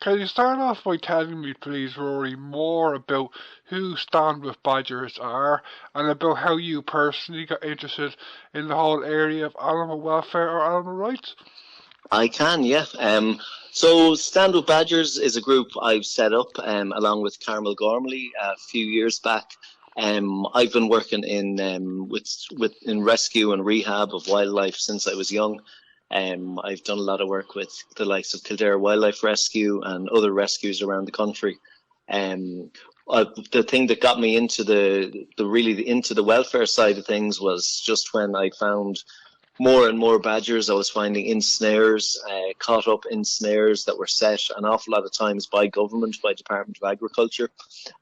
Can you start off by telling me, please, Rory, more about who Stand With Badgers are and about how you personally got interested in the whole area of animal welfare or animal rights? I can, yeah. So Stand With Badgers is a group I've set up along with Carmel Gormley a few years back. I've been working in with in rescue and rehab of wildlife since I was young. I've done a lot of work with the likes of Kildare Wildlife Rescue and other rescues around the country. Um, the thing that got me into into the welfare side of things was just when I found more and more badgers I was finding in snares, caught up in snares that were set an awful lot of times by government, by Department of Agriculture.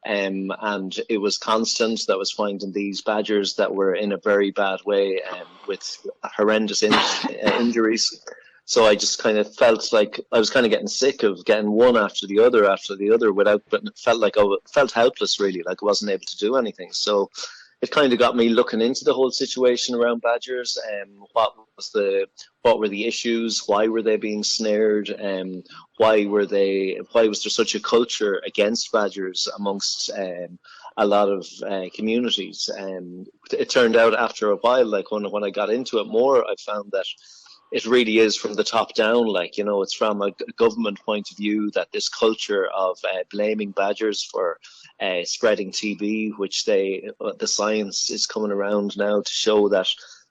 And it was constant that was finding these badgers that were in a very bad way with horrendous injuries. So I just kind of felt like I was kind of getting sick of getting one after the other without, but it felt like felt helpless really, like I wasn't able to do anything. So it kind of got me looking into the whole situation around badgers. What were the issues? Why were they being snared? Why was there such a culture against badgers amongst a lot of communities? It turned out after a while, like when I got into it more, I found that it really is from the top down. Like, you know, it's from a government point of view that this culture of blaming badgers for spreading TB, which the science is coming around now to show that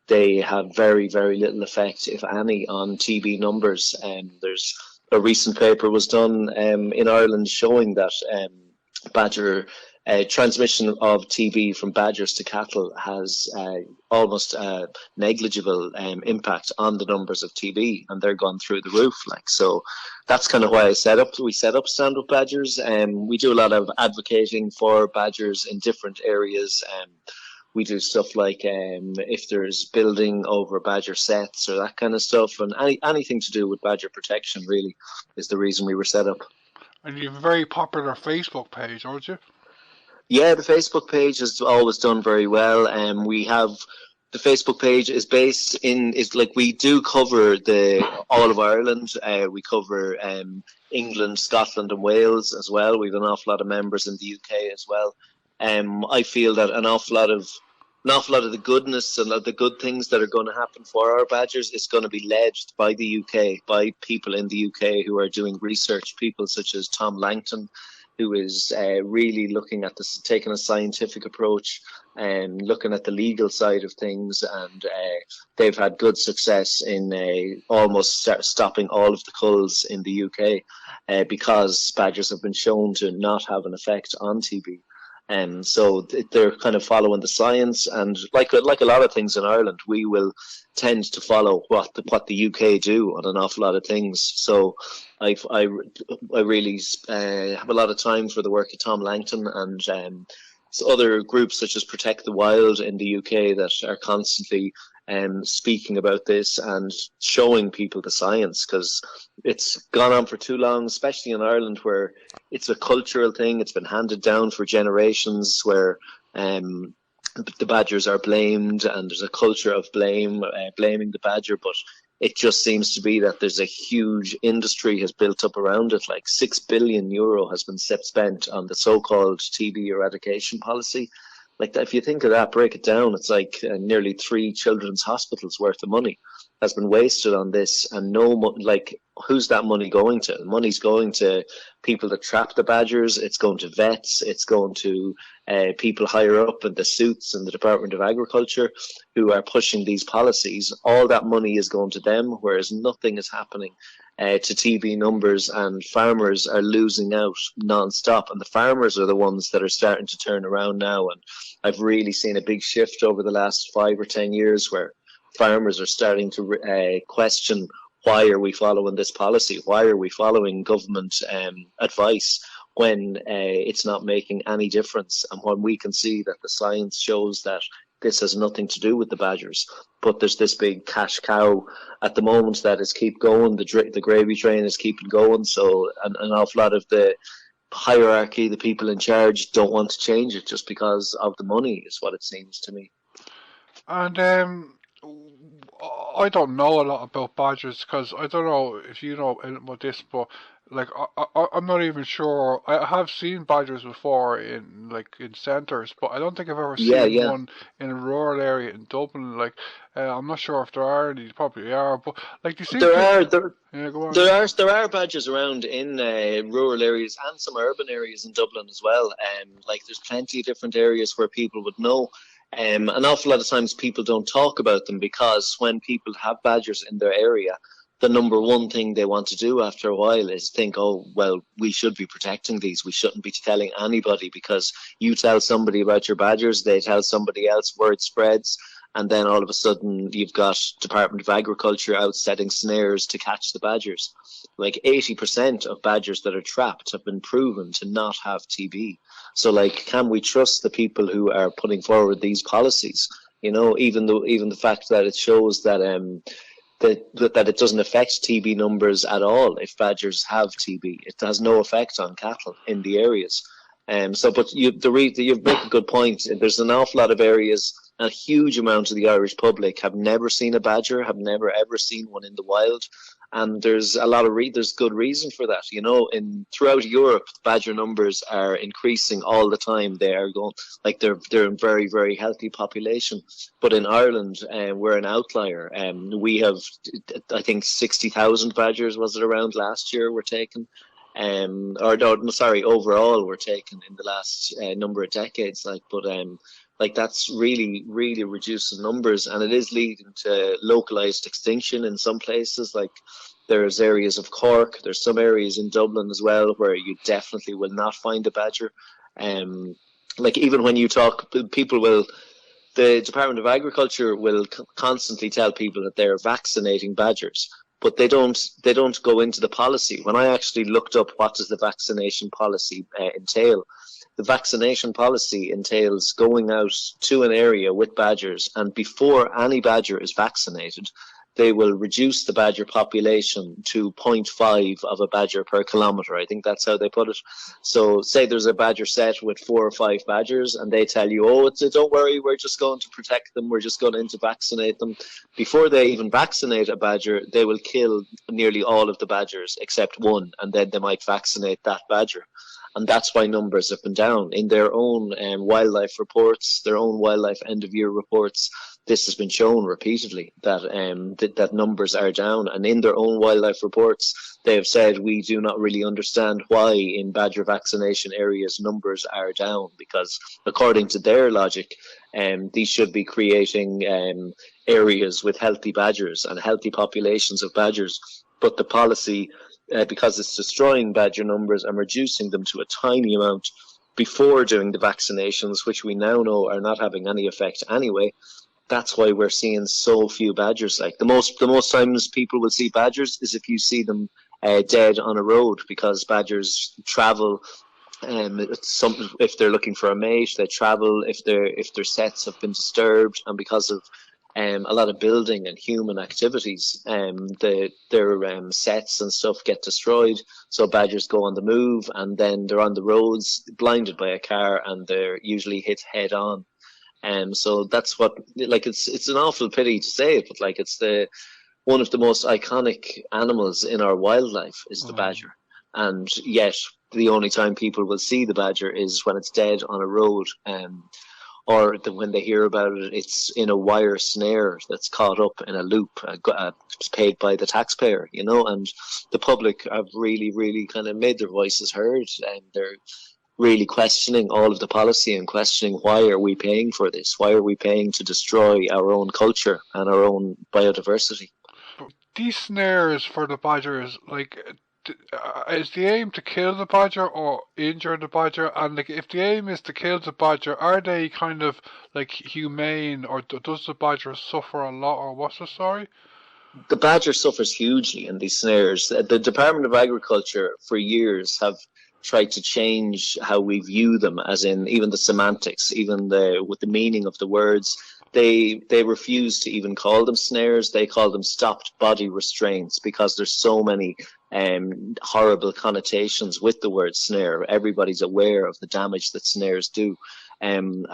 they have very, very little effect, if any, on TB numbers. There's a recent paper was done in Ireland showing that badger transmission of TB from badgers to cattle has almost negligible impact on the numbers of TB, and they're gone through the roof. Like, so, that's kind of why we set up Stand Up Badgers. We do a lot of advocating for badgers in different areas. We do stuff like if there's building over badger sets or that kind of stuff, and anything to do with badger protection really is the reason we were set up. And you have a very popular Facebook page, don't you? Yeah, the Facebook page has always done very well. We have the Facebook page is like we do cover the all of Ireland. We cover England, Scotland, and Wales as well. We've an awful lot of members in the UK as well. I feel that an awful lot of the goodness and the good things that are going to happen for our badgers is going to be led by the UK, by people in the UK who are doing research, people such as Tom Langton, who is really looking at this, taking a scientific approach and looking at the legal side of things, and they've had good success in almost stopping all of the culls in the UK because badgers have been shown to not have an effect on TB. And so they're kind of following the science, and like a lot of things in Ireland, we will tend to follow what the UK do on an awful lot of things. So I really have a lot of time for the work of Tom Langton and so other groups such as Protect the Wild in the UK that are constantly speaking about this and showing people the science, because it's gone on for too long, especially in Ireland, where it's a cultural thing. It's been handed down for generations where the badgers are blamed, and there's a culture of blaming the badger, but it just seems to be that there's a huge industry has built up around it. Like €6 billion has been spent on the so-called TB eradication policy. Like, if you think of that, break it down, it's like nearly 3 children's hospitals worth of money has been wasted on this, and who's that money going to? The money's going to people that trap the badgers. It's going to vets. It's going to people higher up in the suits in the Department of Agriculture who are pushing these policies. All that money is going to them, whereas nothing is happening to TB numbers, and farmers are losing out non-stop. And the farmers are the ones that are starting to turn around now. And I've really seen a big shift over the last 5 or 10 years where farmers are starting to question, why are we following this policy? Why are we following government advice when it's not making any difference? And when we can see that the science shows that this has nothing to do with the badgers, but there's this big cash cow at the moment that is keep going. The gravy train is keeping going. So an awful lot of the hierarchy, the people in charge, don't want to change it just because of the money, is what it seems to me. And I don't know a lot about badgers because I don't know if you know anything about this, but Like I'm not even sure. I have seen badgers before in in centres, but I don't think I've ever Yeah, seen yeah. one in a rural area in Dublin. I'm not sure if there are any. Probably are, but they seem There to. are there Yeah, go on. there Yeah. are there are badgers around in rural areas and some urban areas in Dublin as well. Like there's plenty of different areas where people would know. An awful lot of times people don't talk about them because when people have badgers in their area, the number one thing they want to do after a while is think, oh, well, we should be protecting these. We shouldn't be telling anybody because you tell somebody about your badgers, they tell somebody else, word spreads. And then all of a sudden, you've got Department of Agriculture out setting snares to catch the badgers. Like 80% of badgers that are trapped have been proven to not have TB. So, like, can we trust the people who are putting forward these policies? You know, even the fact that it shows that that it doesn't affect TB numbers at all if badgers have TB. It has no effect on cattle in the areas. But you make a good point. There's an awful lot of areas. A huge amount of the Irish public have never seen a badger, have never ever seen one in the wild, and there's a lot of there's good reason for that. You know, in throughout Europe, badger numbers are increasing all the time. They are going they're a very very healthy population, but in Ireland, we're an outlier. We have, I think, 60,000 badgers was it around last year were taken. Or no, sorry, overall were taken in the last number of decades. Like that's really, really reducing numbers, and it is leading to localized extinction in some places. Like there's areas of Cork, there's some areas in Dublin as well where you definitely will not find a badger. Like even when you talk, people will. The Department of Agriculture will constantly tell people that they're vaccinating badgers, but they don't go into the policy. When I actually looked up what does the vaccination policy entail, the vaccination policy entails going out to an area with badgers, and before any badger is vaccinated, they will reduce the badger population to zero point 0.5 of a badger per kilometre. I think that's how they put it. So say there's a badger set with 4 or 5 badgers and they tell you, oh, don't worry, we're just going to protect them, we're just going to vaccinate them. Before they even vaccinate a badger, they will kill nearly all of the badgers except one, and then they might vaccinate that badger. And that's why numbers have been down. In their own wildlife reports, their own wildlife end-of-year reports, this has been shown repeatedly that that numbers are down. And in their own wildlife reports, they have said we do not really understand why in badger vaccination areas numbers are down, because according to their logic, these should be creating areas with healthy badgers and healthy populations of badgers. But the policy, because it's destroying badger numbers and reducing them to a tiny amount before doing the vaccinations, which we now know are not having any effect anyway, that's why we're seeing so few badgers. Like the most times people will see badgers is if you see them dead on a road, because badgers travel. If they're looking for a mate, they travel. If their sets have been disturbed, and because of a lot of building and human activities, their sets and stuff get destroyed. So badgers go on the move, and then they're on the roads, blinded by a car, and they're usually hit head on. So that's what, like, it's an awful pity to say it, but like it's the one of the most iconic animals in our wildlife is the badger, and yet the only time people will see the badger is when it's dead on a road, or when they hear about it, it's in a wire snare that's caught up in a loop, paid by the taxpayer, you know. And the public have really, really kind of made their voices heard, and they're really questioning all of the policy and questioning why are we paying for this? Why are we paying to destroy our own culture and our own biodiversity? These snares for the badgers, is the aim to kill the badger or injure the badger? And like, if the aim is to kill the badger, are they kind of like humane, or does the badger suffer a lot, or what's the story? The badger suffers hugely in these snares. The Department of Agriculture for years have tried to change how we view them, as in even the semantics, even with the meaning of the words. They refuse to even call them snares. They call them stopped body restraints, because there's so many horrible connotations with the word snare. Everybody's aware of the damage that snares do. One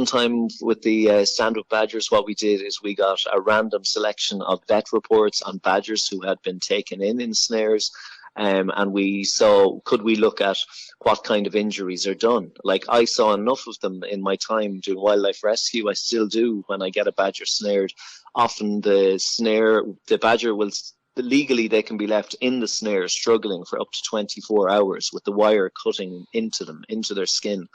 time with the stand-up badgers, what we did is we got a random selection of vet reports on badgers who had been taken in snares, and we saw, could we look at what kind of injuries are done? Like, I saw enough of them in my time doing wildlife rescue. I still do when I get a badger snared. Often the badger will, legally they can be left in the snare struggling for up to 24 hours with the wire cutting into them, into their skin.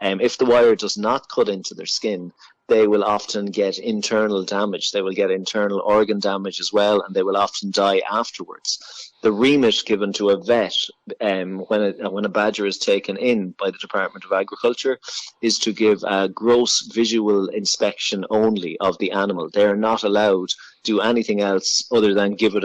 If the wire does not cut into their skin, they will often get internal damage. They will get internal organ damage as well, and they will often die afterwards. The remit given to a vet when a badger is taken in by the Department of Agriculture is to give a gross visual inspection only of the animal. They are not allowed to do anything else other than give it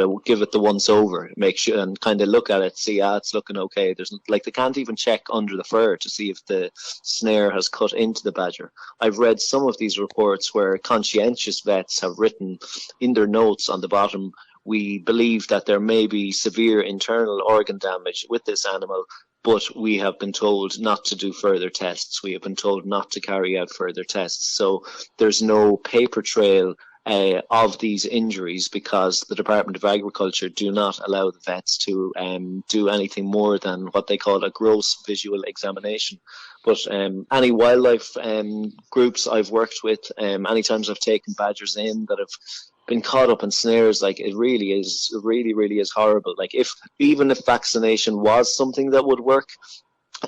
the once over, make sure and kind of look at it, see, it's looking okay. They can't even check under the fur to see if the snare has cut into the badger. I've read some of these reports where conscientious vets have written in their notes on the bottom, we believe that there may be severe internal organ damage with this animal, but we have been told not to do further tests. We have been told not to carry out further tests. So there's no paper trail of these injuries because the Department of Agriculture do not allow the vets to do anything more than what they call a gross visual examination. But any wildlife groups I've worked with, any times I've taken badgers in that have been caught up in snares, like, it really is horrible. Like, even if vaccination was something that would work,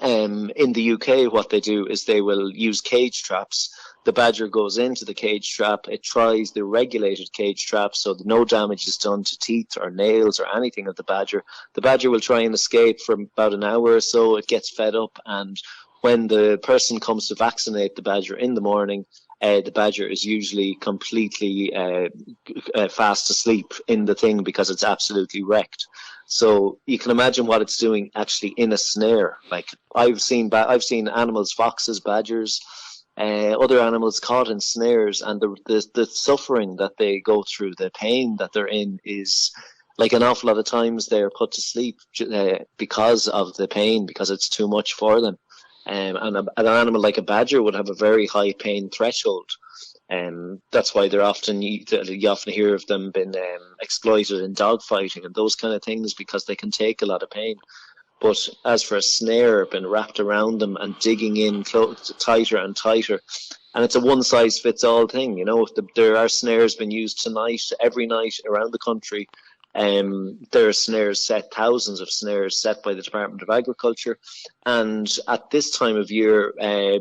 in the UK, what they do is they will use cage traps. The badger goes into the cage trap. It tries the regulated cage trap so that no damage is done to teeth or nails or anything of the badger. The badger will try and escape for about an hour or so. It gets fed up, and when the person comes to vaccinate the badger in the morning, the badger is usually completely fast asleep in the thing because it's absolutely wrecked. So you can imagine what it's doing actually in a snare. Like, I've seen animals, foxes, badgers, other animals caught in snares, and the suffering that they go through, the pain that they're in, is like, an awful lot of times they're put to sleep because of the pain, because it's too much for them. And an animal like a badger would have a very high pain threshold. That's why you often hear of them being exploited in dogfighting and those kind of things, because they can take a lot of pain. But as for a snare, been wrapped around them and digging in tighter and tighter, and it's a one-size-fits-all thing. You know, if there are snares being used every night around the country. There are snares set, thousands of snares set by the Department of Agriculture, and at this time of year,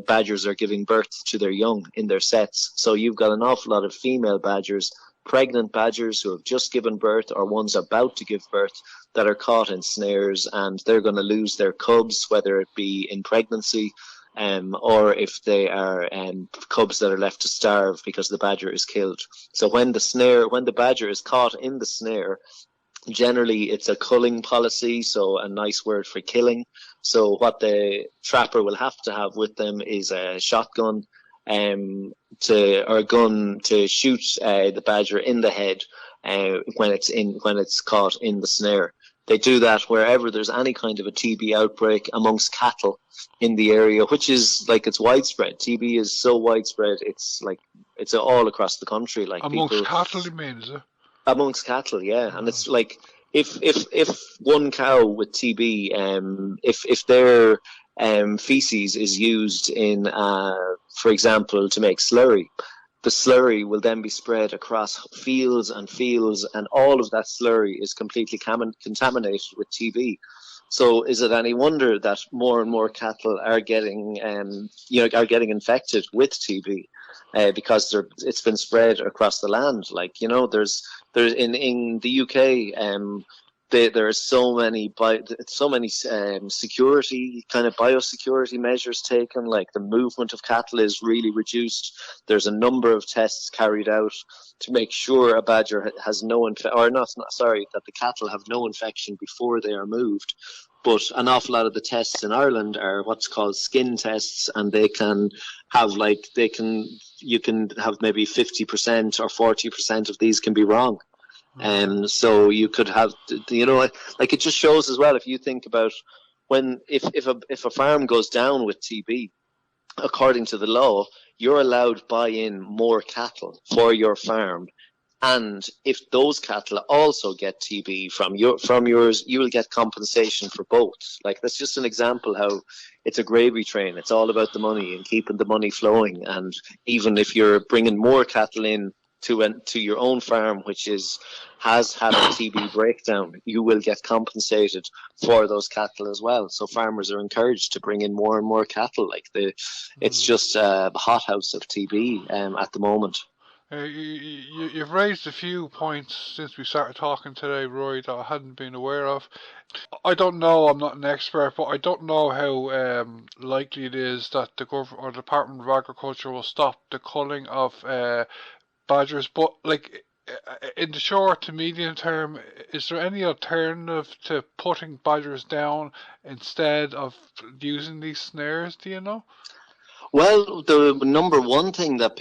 badgers are giving birth to their young in their sets. So you've got an awful lot of female badgers, pregnant badgers who have just given birth or ones about to give birth, that are caught in snares, and they're going to lose their cubs, whether it be in pregnancy, or if they are cubs that are left to starve because the badger is killed. So when the badger is caught in the snare, generally it's a culling policy, so a nice word for killing. So what the trapper will have to have with them is a shotgun, or a gun to shoot the badger in the head when it's caught in the snare. They do that wherever there's any kind of a TB outbreak amongst cattle in the area, which is like, it's widespread. TB is so widespread, it's all across the country. Like, amongst cattle, you mean, is it? Amongst cattle, yeah. And it's like, if one cow with TB, if their feces is used in, for example, to make slurry, the slurry will then be spread across fields, and all of that slurry is completely contaminated with TB. So is it any wonder that more and more cattle are getting infected with TB, because it's been spread across the land? Like, you know, there's in the UK, there are so many security, kind of biosecurity measures taken. Like, the movement of cattle is really reduced. There's a number of tests carried out to make sure a badger has that the cattle have no infection before they are moved. But an awful lot of the tests in Ireland are what's called skin tests, and you can have maybe 50% or 40% of these can be wrong. So you could have, you know, like, it just shows as well, if you think about if a farm goes down with TB, according to the law, you're allowed to buy in more cattle for your farm And if those cattle also get TB from yours, you will get compensation for both. Like, that's just an example how it's a gravy train. It's all about the money and keeping the money flowing. And even if you're bringing more cattle in to your own farm, which has had a TB breakdown, you will get compensated for those cattle as well. So farmers are encouraged to bring in more and more cattle. Like, it's just a hothouse of TB at the moment. You've raised a few points since we started talking today, Roy, that I hadn't been aware of. I don't know, I'm not an expert, but I don't know how likely it is that the government or Department of Agriculture will stop the culling of badgers. But like, in the short to medium term, is there any alternative to putting badgers down instead of using these snares? Do you know? Well, the number one thing that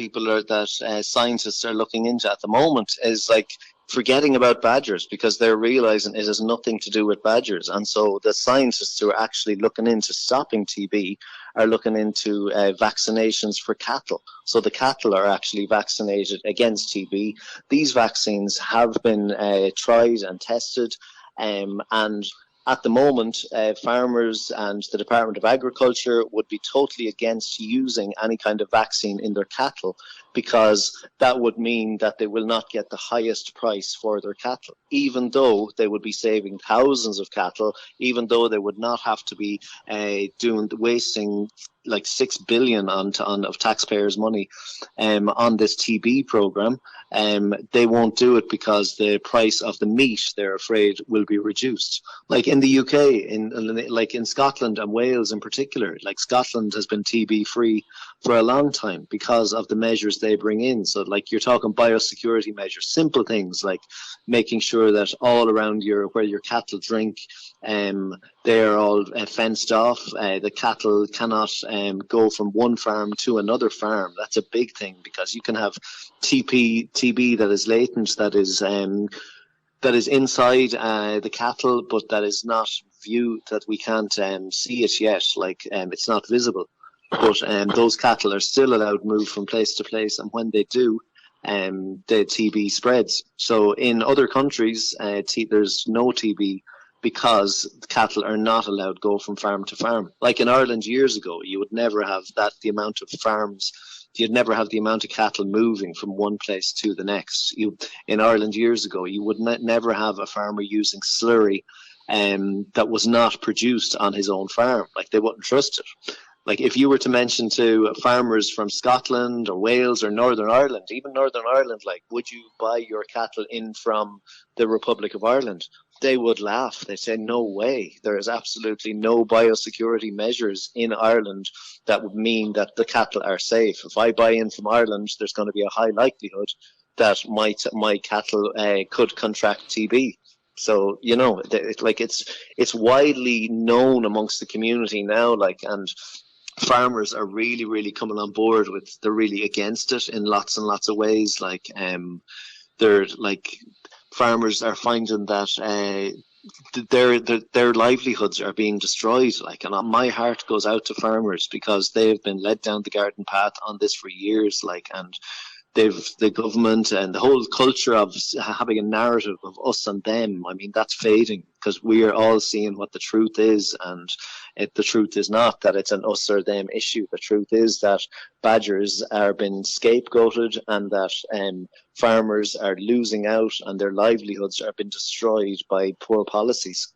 scientists are looking into at the moment is like forgetting about badgers, because they're realizing it has nothing to do with badgers. And so the scientists who are actually looking into stopping TB are looking into vaccinations for cattle. So the cattle are actually vaccinated against TB. These vaccines have been tried and tested, and at the moment, farmers and the Department of Agriculture would be totally against using any kind of vaccine in their cattle, because that would mean that they will not get the highest price for their cattle, even though they would be saving thousands of cattle, even though they would not have to be wasting like 6 billion of taxpayers' money on this TB program. They won't do it because the price of the meat, they're afraid, will be reduced. Like in the UK, in Scotland and Wales in particular, like Scotland has been TB free for a long time because of the measures they bring in. So like, you're talking biosecurity measures, simple things like making sure that all around where your cattle drink, they're all fenced off. The cattle cannot go from one farm to another farm. That's a big thing, because you can have TB that is latent, that is inside the cattle, but that is not viewed, that we can't see it yet. Like, it's not visible. But those cattle are still allowed to move from place to place, and when they do, the TB spreads. So in other countries, there's no TB because cattle are not allowed to go from farm to farm. Like in Ireland years ago, you would never have the amount of farms. You'd never have the amount of cattle moving from one place to the next. In Ireland years ago, you would never have a farmer using slurry that was not produced on his own farm. Like, they wouldn't trust it. Like, if you were to mention to farmers from Scotland or Wales or Northern Ireland, even Northern Ireland, like, would you buy your cattle in from the Republic of Ireland? They would laugh. They'd say, no way. There is absolutely no biosecurity measures in Ireland that would mean that the cattle are safe. If I buy in from Ireland, there's going to be a high likelihood that my cattle could contract TB. So, it's widely known amongst the community now, like, and farmers are really, really coming on board they're really against it in lots and lots of ways. Like, they're like, farmers are finding that their livelihoods are being destroyed. Like, and my heart goes out to farmers, because they've been led down the garden path on this for years. Like, and the government and the whole culture of having a narrative of us and them, I mean, that's fading, because we are all seeing what the truth is, and the truth is not that it's an us or them issue. The truth is that badgers are being scapegoated, and that farmers are losing out, and their livelihoods are being destroyed by poor policies.